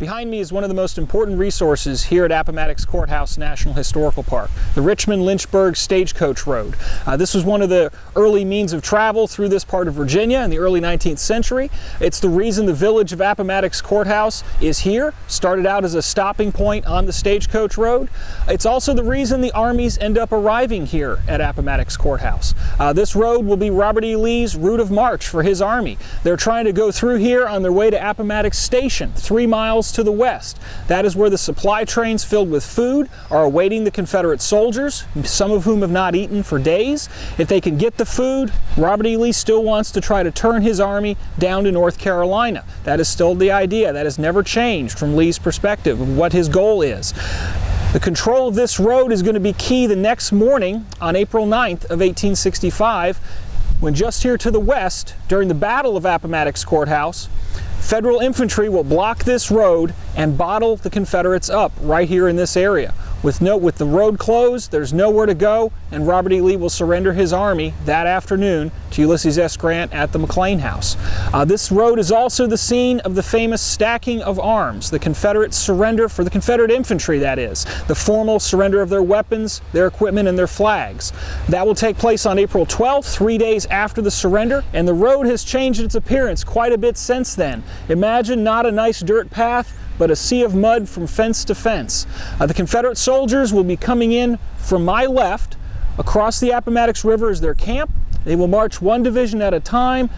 Behind me is one of the most important resources here at Appomattox Courthouse National Historical Park, the Richmond-Lynchburg Stage Road. This was one of the early means of travel through this part of Virginia in the early 19th century. It's the reason the village of Appomattox Courthouse is here, started out as a stopping point on the Stagecoach Road. It's also the reason the armies end up arriving here at Appomattox Courthouse. This road will be Robert E. Lee's route of march for his army. They're trying to go through here on their way to Appomattox Station, 3 miles to the west. That is where the supply trains filled with food are awaiting the Confederate soldiers, some of whom have not eaten for days. If they can get the food, Robert E. Lee still wants to try to turn his army down to North Carolina. That is still the idea. That has never changed from Lee's perspective of what his goal is. The control of this road is going to be key the next morning on April 9th of 1865, when just here to the west, during the Battle of Appomattox Courthouse, Federal infantry will block this road and bottle the Confederates up right here in this area. With the road closed, there's nowhere to go, and Robert E. Lee will surrender his army that afternoon to Ulysses S. Grant at the McLean House. This road is also the scene of the famous stacking of arms, the Confederate surrender for the Confederate infantry, that is, the formal surrender of their weapons, their equipment, and their flags. That will take place on April 12th, 3 days after the surrender, and the road has changed its appearance quite a bit since then. Imagine not a nice dirt path, but a sea of mud from fence to fence. The Confederate soldiers will be coming in from my left across the Appomattox River as their camp. They will march one division at a time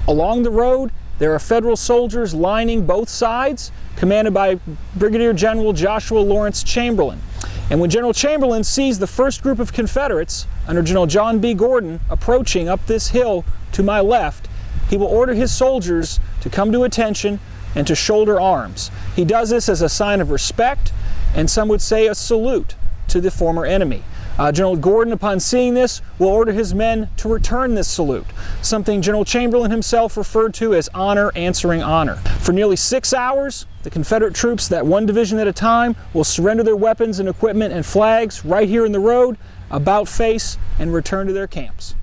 along the road. There are Federal soldiers lining both sides, commanded by Brigadier General Joshua Lawrence Chamberlain. And when General Chamberlain sees the first group of Confederates under General John B. Gordon approaching up this hill to my left, he will order his soldiers to come to attention and to shoulder arms. He does this as a sign of respect, and some would say a salute to the former enemy. General Gordon, upon seeing this, will order his men to return this salute, something General Chamberlain himself referred to as honor answering honor. For nearly 6 hours, the Confederate troops, that one division at a time, will surrender their weapons and equipment and flags right here in the road, about face, and return to their camps.